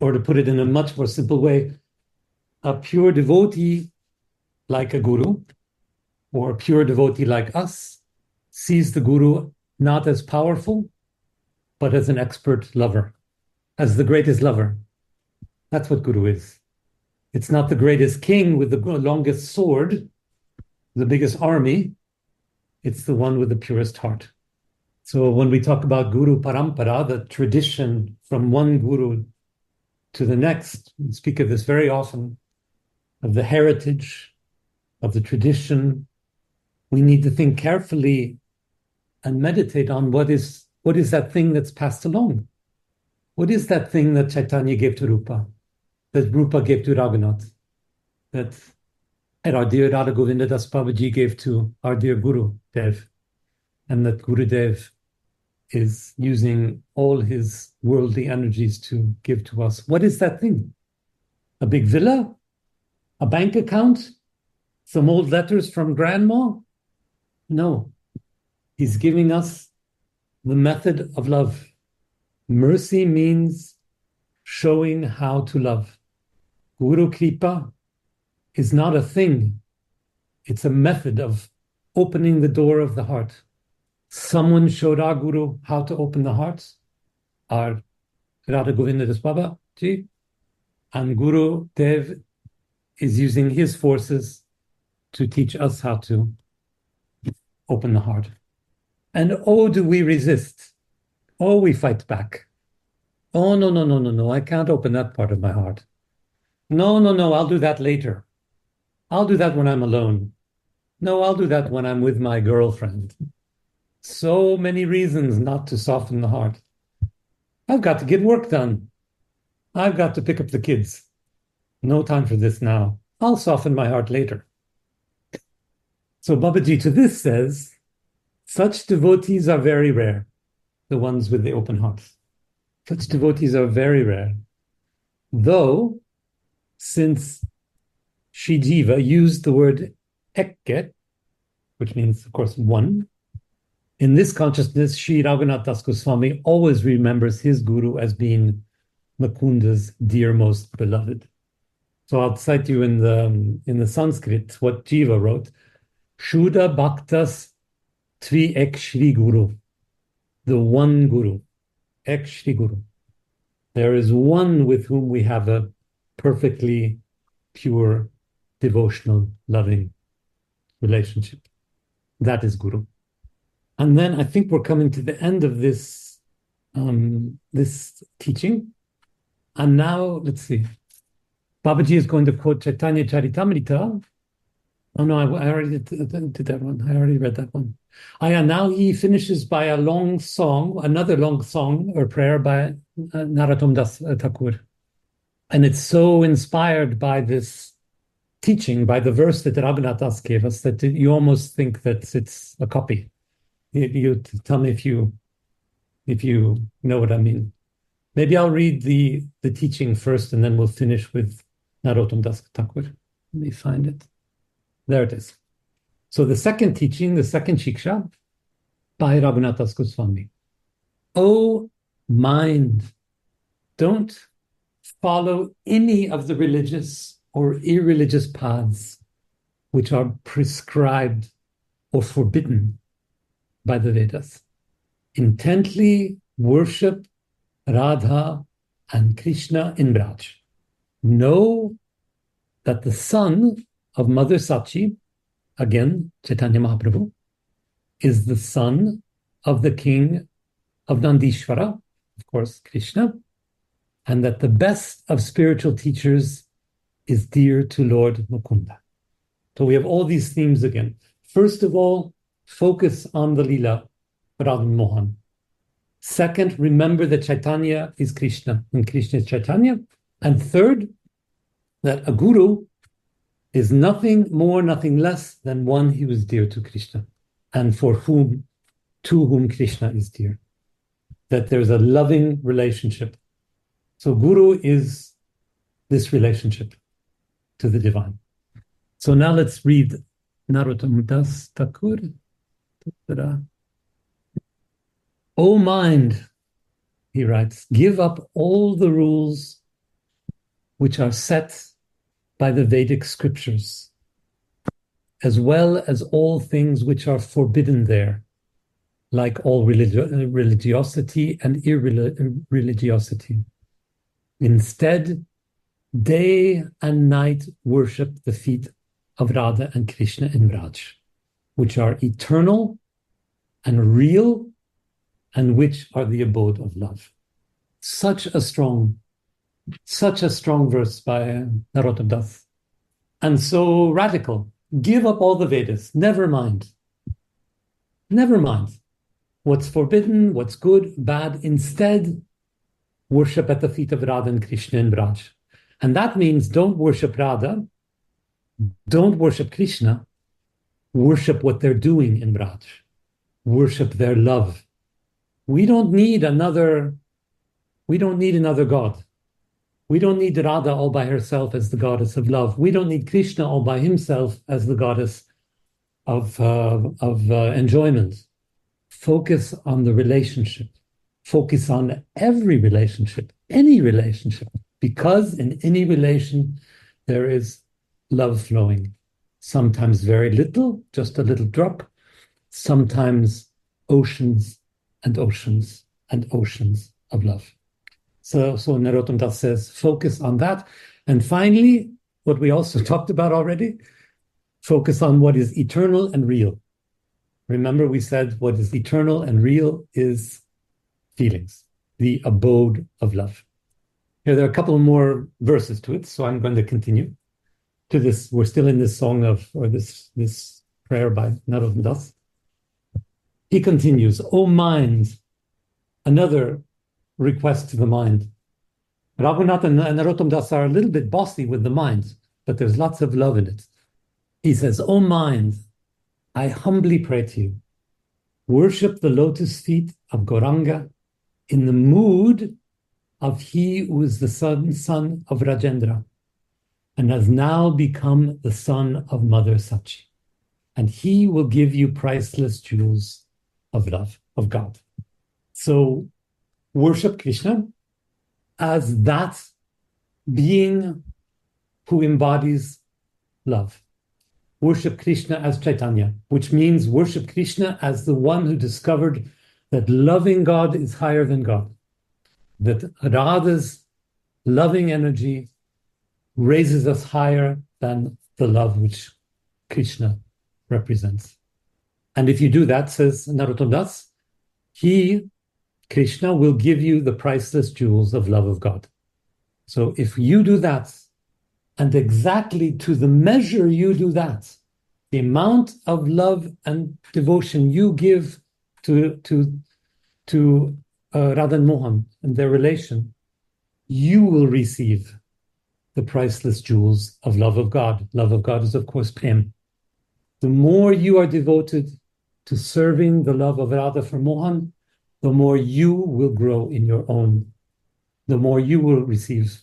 Or to put it in a much more simple way, a pure devotee like a Guru, or a pure devotee like us, sees the Guru not as powerful, but as an expert lover, as the greatest lover. That's what Guru is. It's not the greatest king with the longest sword, the biggest army. It's the one with the purest heart. So when we talk about Guru Parampara, the tradition from one Guru to the next, we speak of this very often, of the heritage, of the tradition. We need to think carefully and meditate on what is that thing that's passed along. What is that thing that Chaitanya gave to Rupa, that Rupa gave to Raghunath, that our dear Radha Govinda Das Babaji gave to our dear Guru Dev, and that Guru Dev is using all his worldly energies to give to us? What is that thing? A big villa? A bank account? Some old letters from grandma? No. He's giving us the method of love. Mercy means showing how to love. Guru Kripa is not a thing. It's a method of opening the door of the heart. Someone showed our Guru how to open the hearts, our Radha Govinda Das Baba Ji, and Guru Dev is using his forces to teach us how to open the heart. And oh, do we resist? Oh, we fight back. Oh, no, I can't open that part of my heart. No, I'll do that later. I'll do that when I'm alone. No, I'll do that when I'm with my girlfriend. So many reasons not to soften the heart. I've got to get work done. I've got to pick up the kids. No time for this now. I'll soften my heart later. So Babaji to this says, such devotees are very rare, the ones with the open hearts. Such devotees are very rare. Though, since Shri Jiva used the word Ekke, which means, of course, one, in this consciousness, Shri Raghunath Das Goswami always remembers his Guru as being Mukunda's dear most beloved. So I'll cite you in the Sanskrit what Jiva wrote. Shuddha Bhaktas Tvi Ek Shri Guru, the one Guru, Ek Shri Guru. There is one with whom we have a perfectly pure, devotional, loving relationship. That is Guru. And then I think we're coming to the end of this teaching. And now, let's see. Babaji is going to quote Chaitanya Charitamrita. Oh no, I already did that one. I already read that one. Now he finishes by a long song, another long song or prayer by Narottam Das Thakur. And it's so inspired by this teaching, by the verse that Raghunath Das gave us, that you almost think that it's a copy. You tell me if you know what I mean. Maybe I'll read the teaching first, and then we'll finish with Narottam Das Thakur. Let me find it. There it is. So the second teaching, the second Shiksha, by Raghunath Das Goswami. O mind, don't follow any of the religious or irreligious paths which are prescribed or forbidden by the Vedas. Intently worship Radha and Krishna in Braj. Know that the son of Mother Sachi, again, Chaitanya Mahaprabhu, is the son of the king of Nandishvara, of course, Krishna, and that the best of spiritual teachers is dear to Lord Mukunda. So we have all these themes again. First of all, focus on the Lila, Radha Mohan. Second, remember that Chaitanya is Krishna and Krishna is Chaitanya. And third, that a guru is nothing more, nothing less than one who is dear to Krishna and to whom Krishna is dear. That there's a loving relationship. So guru is this relationship to the divine. So now let's read Narottam Das Thakur. O mind, he writes, give up all the rules which are set by the Vedic scriptures, as well as all things which are forbidden there, like all religiosity and irreligiosity. Instead, day and night worship the feet of Radha and Krishna in Vraj, which are eternal and real, and which are the abode of love. Such a strong verse by Narottam Das. And so radical. Give up all the Vedas. Never mind. Never mind what's forbidden, what's good, bad. Instead, worship at the feet of Radha and Krishna in Braj. And that means don't worship Radha, don't worship Krishna, worship what they're doing in Braj. Worship their love. We don't need another God. We don't need Radha all by herself as the goddess of love. We don't need Krishna all by himself as the goddess of enjoyment. Focus on the relationship. Focus on every relationship, any relationship, because in any relation there is love flowing. Sometimes very little, just a little drop. Sometimes oceans and oceans and oceans of love. So Narottam Das says, focus on that. And finally, what we also talked about already, focus on what is eternal and real. Remember, we said what is eternal and real is feelings, the abode of love. Here, there are a couple more verses to it, so I'm going to continue to this. We're still in this song this prayer by Narottam Das. He continues, O mind, another request to the mind. Raghunath and Narottam Das are a little bit bossy with the mind, but there's lots of love in it. He says, O mind, I humbly pray to you, worship the lotus feet of Gauranga in the mood of he who is the son of Rajendra and has now become the son of Mother Sachi. And he will give you priceless jewels of love, of God. So worship Krishna as that being who embodies love. Worship Krishna as Chaitanya, which means worship Krishna as the one who discovered that loving God is higher than God, that Radha's loving energy raises us higher than the love which Krishna represents. And if you do that, says Narottam Das, Krishna will give you the priceless jewels of love of God. So if you do that, and exactly to the measure you do that, the amount of love and devotion you give to Radha and Mohan and their relation, you will receive the priceless jewels of love of God. Love of God is, of course, Prem. The more you are devoted to serving the love of Radha for Mohan, the more you will grow in your own, the more you will receive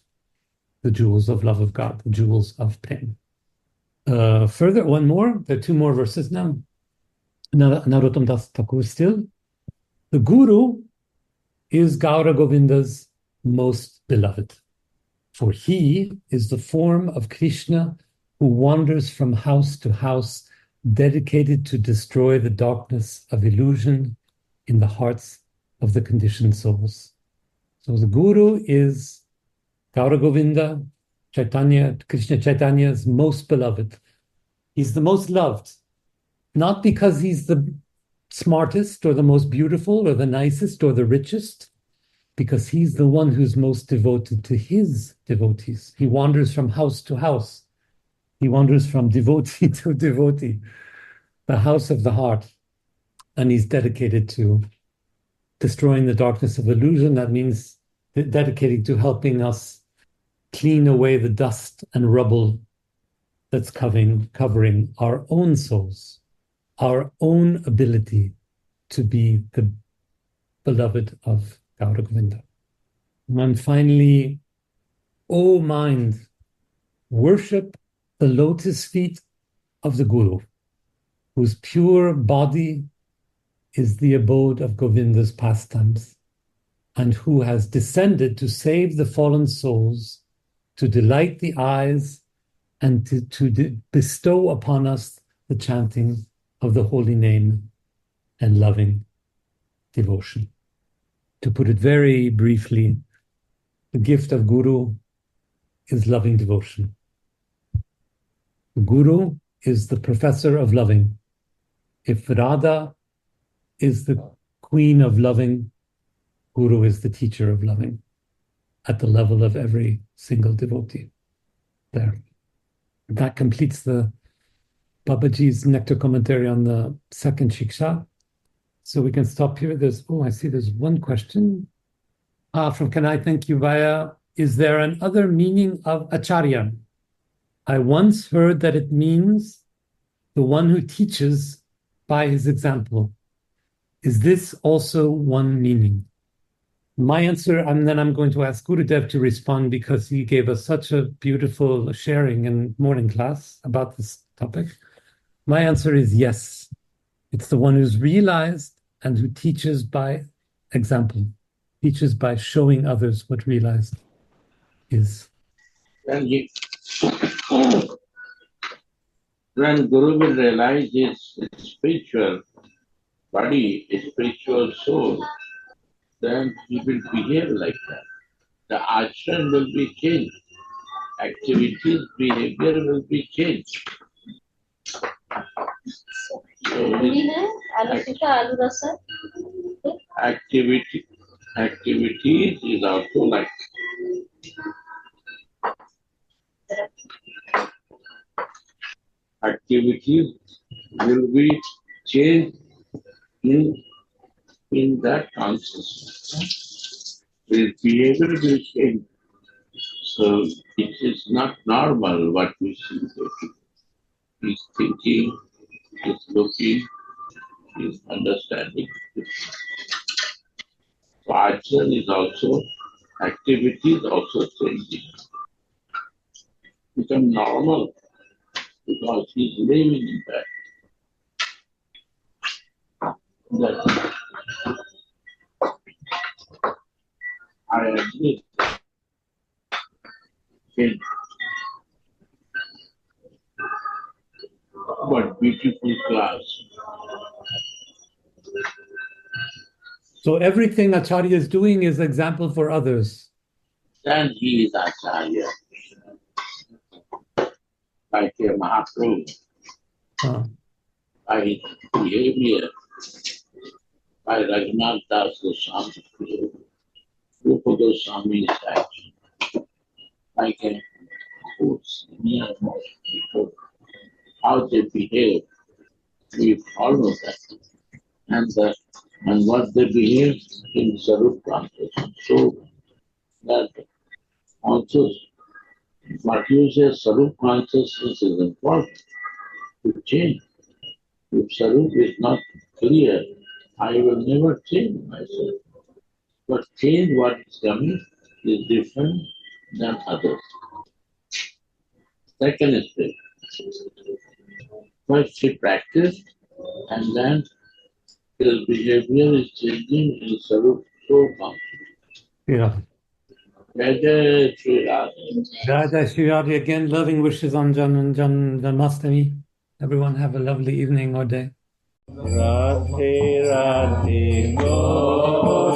the jewels of love of God, the jewels of Prem. Further, one more, there are two more verses now. Narottam Das Thakur still. The Guru is Gaura Govinda's most beloved, for he is the form of Krishna who wanders from house to house, dedicated to destroy the darkness of illusion in the hearts of the conditioned souls. So the Guru is Gaura Govinda, Chaitanya, Krishna Chaitanya's most beloved. He's the most loved, not because he's the smartest or the most beautiful or the nicest or the richest, because he's the one who's most devoted to his devotees. He wanders from house to house. He wanders from devotee to devotee, the house of the heart. and he's dedicated to destroying the darkness of illusion. That means dedicated to helping us clean away the dust and rubble that's covering our own souls, our own ability to be the beloved of Gaura Govinda. And finally, O mind, worship the lotus feet of the Guru, whose pure body is the abode of Govinda's pastimes, and who has descended to save the fallen souls, to delight the eyes, and to bestow upon us the chanting of the holy name and loving devotion. To put it very briefly, the gift of Guru is loving devotion. The Guru is the professor of loving. If Radha is the queen of loving, Guru is the teacher of loving at the level of every single devotee. There. That completes the Babaji's nectar commentary on the second Shiksha. So we can stop here. I see there's one question. From Kanai, thank you, Vaya. Is there another meaning of Acharya? I once heard that it means the one who teaches by his example. Is this also one meaning? My answer, and then I'm going to ask Gurudev to respond because he gave us such a beautiful sharing in morning class about this topic. My answer is yes. It's the one who's realized and who teaches by example, teaches by showing others what realized is. When Guru will realize his spiritual body, his spiritual soul, then he will behave like that. The action will be changed. Activities, behavior will be changed. So activities is also like activities will be changed in that consciousness. His behavior will change. So it is not normal what we see. He's thinking, he's looking, he's understanding. So action is also, activity is also changing. Become normal because he's living in that. I agree. What beautiful class. So everything Acharya is doing is example for others. And he is Acharya. Like a Mahaprabhu. By his behavior, by Raghunath Das Goswami's behavior, Rupa Goswami's action, like a senior most people, how they behave, we follow that. And what they behave in Sarup consciousness. So that also what you say Sarup consciousness is important to change. If Sarup is not clear, I will never change myself. But change what is coming is different than others. Second step. First she practiced and then his behavior is changing in Sarup so conscious. Yeah. Jai Shri Radha. Jai Shri Radha again. Loving wishes on Janmashtami. Everyone have a lovely evening or day. Radhe Radhe Go